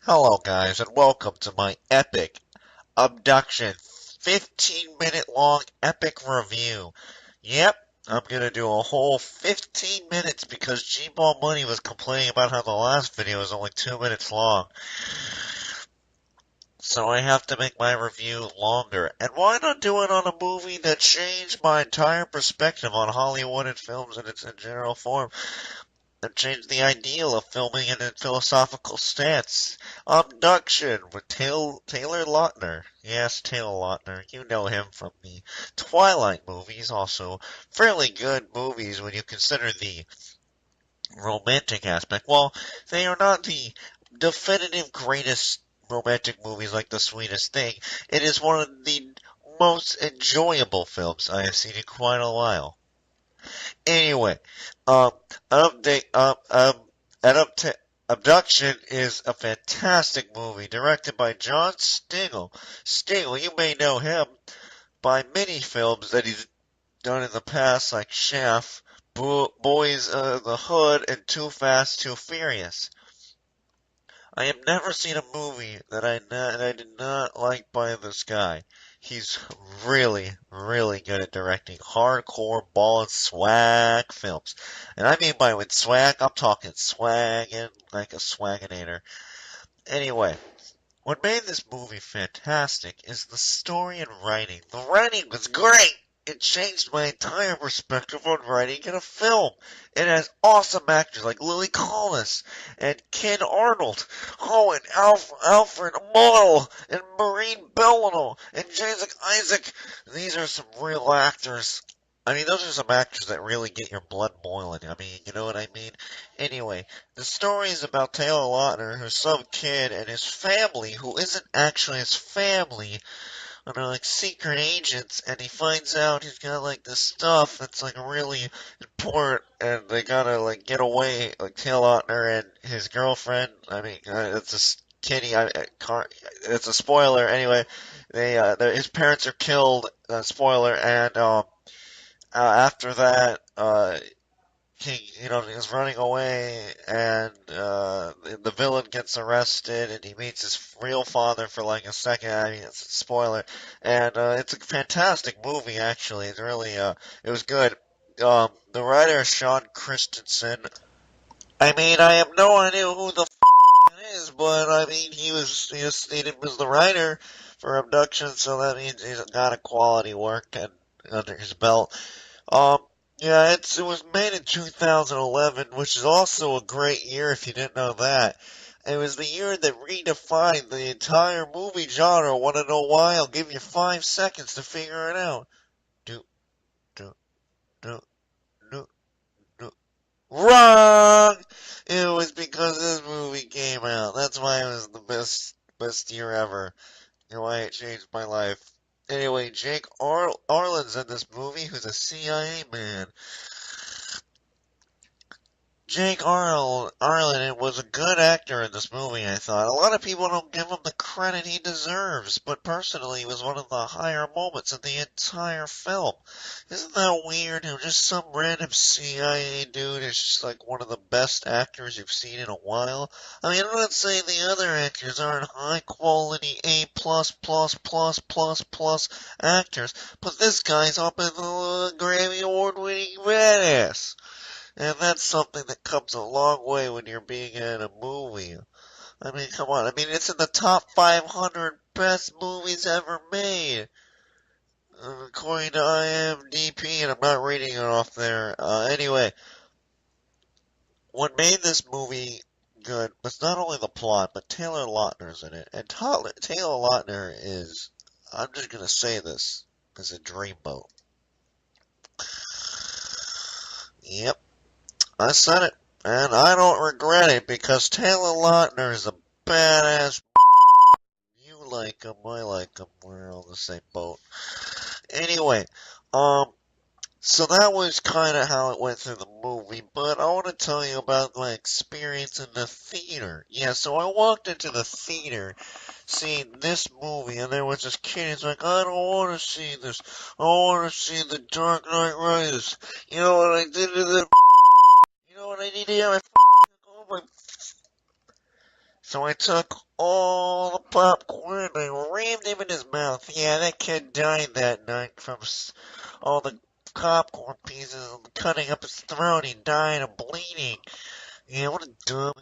Hello guys and welcome to my epic Abduction 15-minute long epic review. Yep, I'm gonna do a whole 15 minutes because G-Ball Money was complaining about how the last video was only 2 minutes long. So I have to make my review longer. And why not do it on a movie that changed my entire perspective on Hollywood and films in its general form? That changed the ideal of filming in a philosophical stance. Abduction with Taylor Lautner. Yes, Taylor Lautner. You know him from the Twilight movies. Also, fairly good movies when you consider the romantic aspect. While they are not the definitive greatest romantic movies like The Sweetest Thing, it is one of the most enjoyable films I have seen in quite a while. Anyway, um, update, adapt Abduction is a fantastic movie directed by John Stigl. Stigl, you may know him by many films that he's done in the past, like Chef, Boys in the Hood, and Too Fast, Too Furious. I have never seen a movie that I did not like by this guy. He's really, really good at directing hardcore ball and swag films. And I mean by with swag, I'm talking swaggin' like a swaginator. Anyway, what made this movie fantastic is the story and writing. The writing was great! It changed my entire perspective on writing in a film. It has awesome actors like Lily Collins and Ken Arnold. Oh, and Alfred Model and Maureen Bellino and Jason Isaac. These are some real actors. I mean, those are some actors that really get your blood boiling. I mean, you know what I mean? Anyway, the story is about Taylor Lautner, who's some kid, and his family, who isn't actually his family, and they're like secret agents, and he finds out he's got like this stuff that's like really important, and they gotta like get away, like Taylor Lautner and his girlfriend. I mean, it's a kitty. It's a spoiler. Anyway, his parents are killed. Spoiler, and after that, is running away, and the villain gets arrested, and he meets his real father for like a second. I mean, it's a spoiler, and it's a fantastic movie. Actually, it was good. The writer is Sean Christensen. I mean, I have no idea who the it is, but I mean, he was the writer for Abduction, so that means he's got a quality work and under his belt. Um, yeah, it was made in 2011, which is also a great year if you didn't know that. It was the year that redefined the entire movie genre. Want to know why? I'll give you 5 seconds to figure it out. Do, do, do, do, do. Wrong! It was because this movie came out. That's why it was the best year ever. And why it changed my life. Anyway, Jake Arlen's in this movie, who's a CIA man. Arlen was a good actor in this movie, I thought. A lot of people don't give him the credit he deserves, but personally, he was one of the higher moments in the entire film. Isn't that weird? How just some random CIA dude is just like one of the best actors you've seen in a while? I mean, I'm not saying the other actors aren't high quality A plus actors, but this guy's up in the Grammy Award winning badass. And that's something that comes a long way when you're being in a movie. I mean, come on. I mean, it's in the top 500 best movies ever made, according to IMDb, and I'm not reading it off there. Anyway, what made this movie good was not only the plot, but Taylor Lautner's in it. And Taylor Lautner is, I'm just going to say this, is a dreamboat. Yep. I said it, and I don't regret it because Taylor Lautner is a badass. You like him, I like him. We're on the same boat. Anyway, um, so that was kind of how it went through the movie, but I want to tell you about my experience in the theater. Yeah, so I walked into the theater seeing this movie, and there was this kid. He's like, I don't want to see this. I want to see The Dark Knight Rises. You know what I did to the? You know what I did here? I so I took all the popcorn. I rammed him in his mouth. Yeah, that kid died that night from all the popcorn pieces cutting up his throat. He died of bleeding. Yeah, what a dumb.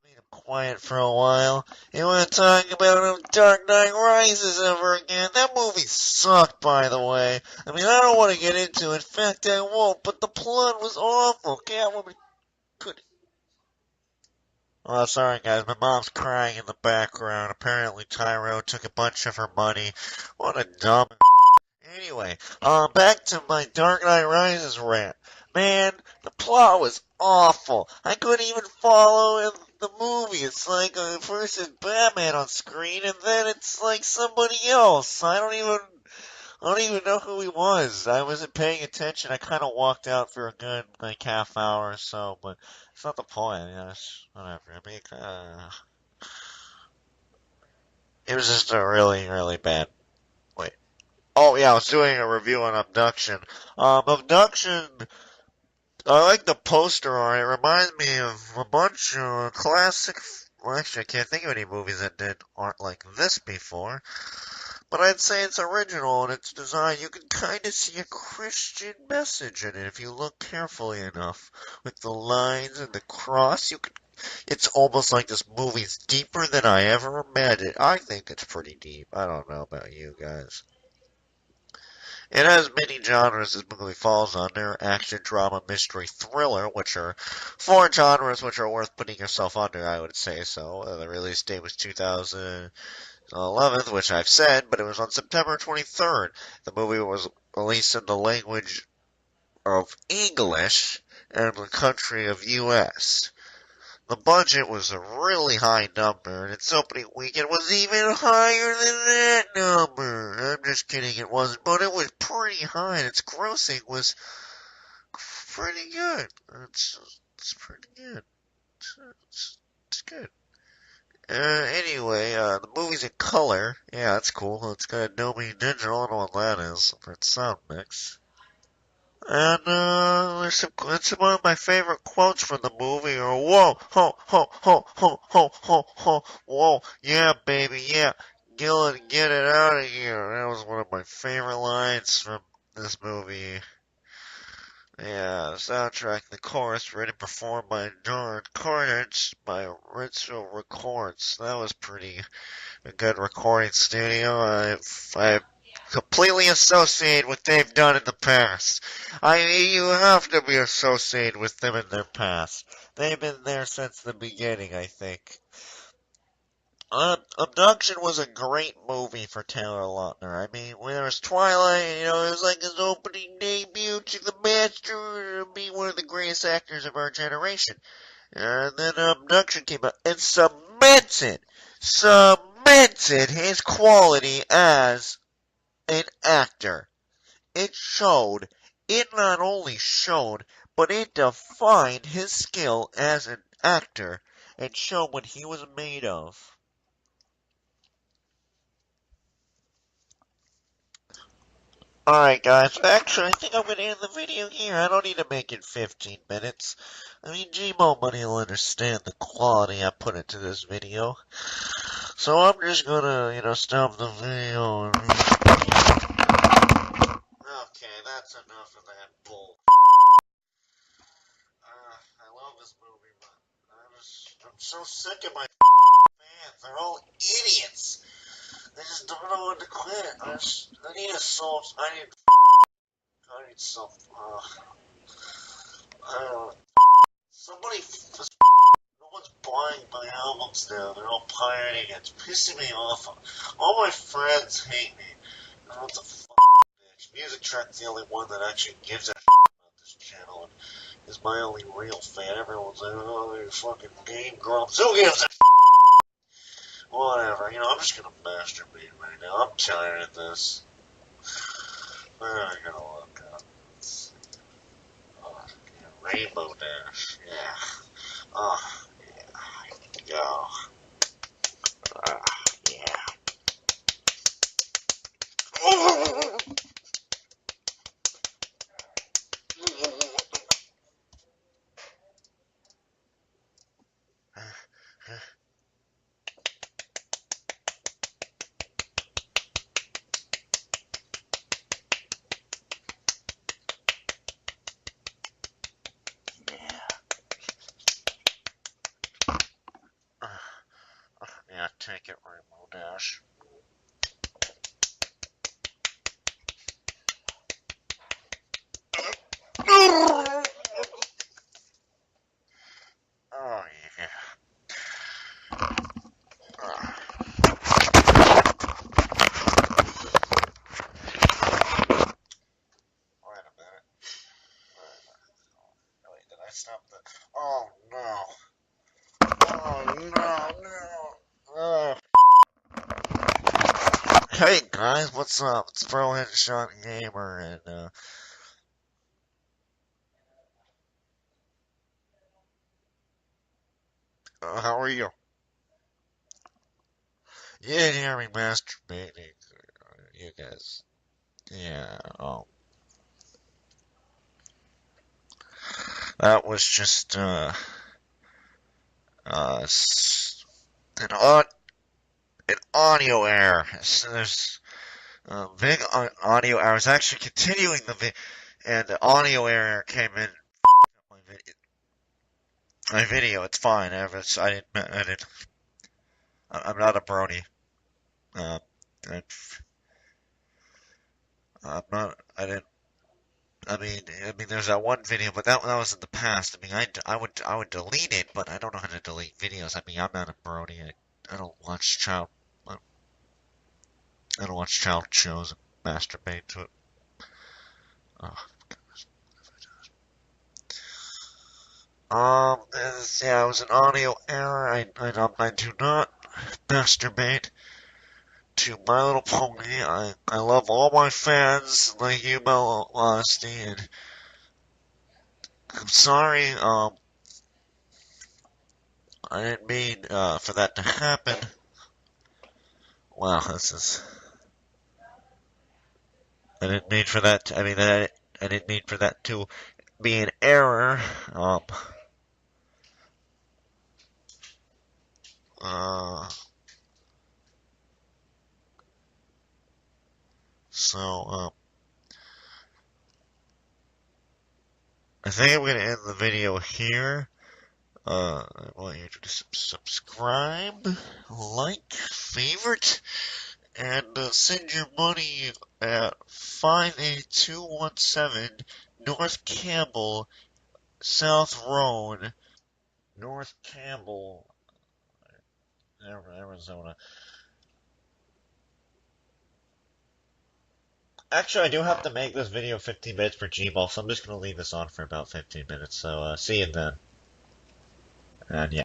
Made him quiet for a while. You want to talk about Dark Knight Rises ever again? That movie sucked, by the way. I mean, I don't want to get into it. In fact, I won't. But the plot was awful. Catwoman could. Oh, sorry guys, my mom's crying in the background. Apparently Tyro took a bunch of her money. What a dumb. Anyway, back to my Dark Knight Rises rant. Man, the plot was awful. I couldn't even follow in the movie. It's like first it's Batman on screen, and then it's like somebody else. I don't even know who he was. I wasn't paying attention. I kind of walked out for a good like half hour or so, but it's not the point. You know, it's whatever. I mean, it was just a really, really bad. Wait. Oh yeah, I was doing a review on Abduction. Abduction. I like the poster art. It reminds me of a bunch of classic. Well, actually, I can't think of any movies that did art like this before. But I'd say it's original in its design. You can kind of see a Christian message in it if you look carefully enough. With the lines and the cross, it's almost like this movie's deeper than I ever imagined. I think it's pretty deep. I don't know about you guys. It has many genres this movie falls under: action, drama, mystery, thriller, which are four genres which are worth putting yourself under, I would say so. The release date was 2011, which I've said, but it was on September 23rd. The movie was released in the language of English and the country of US. The budget was a really high number, and its opening weekend was even higher than that number. I'm just kidding, it wasn't, but it was pretty high, and its grossing was pretty good. It's pretty good. It's good. Anyway, the movie's in color. Yeah, that's cool. It's got Adobe Digital. I don't know what that is for its sound mix. And it's one of my favorite quotes from the movie. Or whoa, ho, ho, ho, ho, ho, ho, ho, whoa, yeah, baby, yeah, Gillen, get it out of here. That was one of my favorite lines from this movie. Yeah, the soundtrack, the chorus, written and performed by George Carnage by Ritzel Records. That was pretty a good recording studio. I completely associate what they've done in the past. You have to be associated with them in their past. They've been there since the beginning, I think. Abduction was a great movie for Taylor Lautner. I mean, when there was Twilight, it was like his opening debut to the master to be one of the greatest actors of our generation. And then Abduction came out and cemented his quality as an actor. It not only showed, but it defined his skill as an actor and showed what he was made of. Alright guys, actually I think I'm gonna end the video here. I don't need to make it 15 minutes. I mean, Gmo Money will understand the quality I put into this video. So I'm just gonna, stop the video and... Okay, that's enough of that bull. I love this movie, but I'm so sick of my fans. They're all idiots. They just don't know when to quit. I need a soul. I need some. I don't know. Somebody. No one's buying my albums now. They're all pirating it. It's pissing me off. All my friends hate me. I don't know what the fuck, bitch. Music Track's the only one that actually gives a about this channel. And is my only real fan. Everyone's like, oh, you're fucking Game Grumps. Who gives a whatever, I'm just gonna masturbate right now. I'm tired of this. Where am I gonna look up? Oh, yeah, Rainbow Dash. Yeah. Oh, yeah. Go. Yeah. take it, Rainbow Dash. Oh, yeah. Wait a minute. Wait, did I stop the... Oh, no. Oh, no, no. Hey, guys, what's up? It's ProHeadShotGamer, and, how are you? You didn't hear me masturbating, you guys. Yeah, that was just, an, an audio error. So there's a big audio error. I was actually continuing the video, and the audio error came in my video. My video, it's fine. I'm not a brony. Uh, I, I'm not, there's that one video, but that was in the past. I mean, I would delete it, but I don't know how to delete videos. I mean, I'm not a brony. I don't watch I don't watch child shows and masturbate to it. Oh. Yeah, it was an audio error. I do not masturbate to My Little Pony. I love all my fans, like you, Melody, and I'm sorry, I didn't mean, for that to happen. Wow, I didn't mean for that I didn't mean for that to be an error. Uh, so, I think I'm gonna end the video here. I want you to subscribe, like, favorite, and send your money at 58217 North Campbell, South Road, North Campbell, Arizona. Actually, I do have to make this video 15 minutes for Gmail, so I'm just going to leave this on for about 15 minutes. So, see you then. And yeah.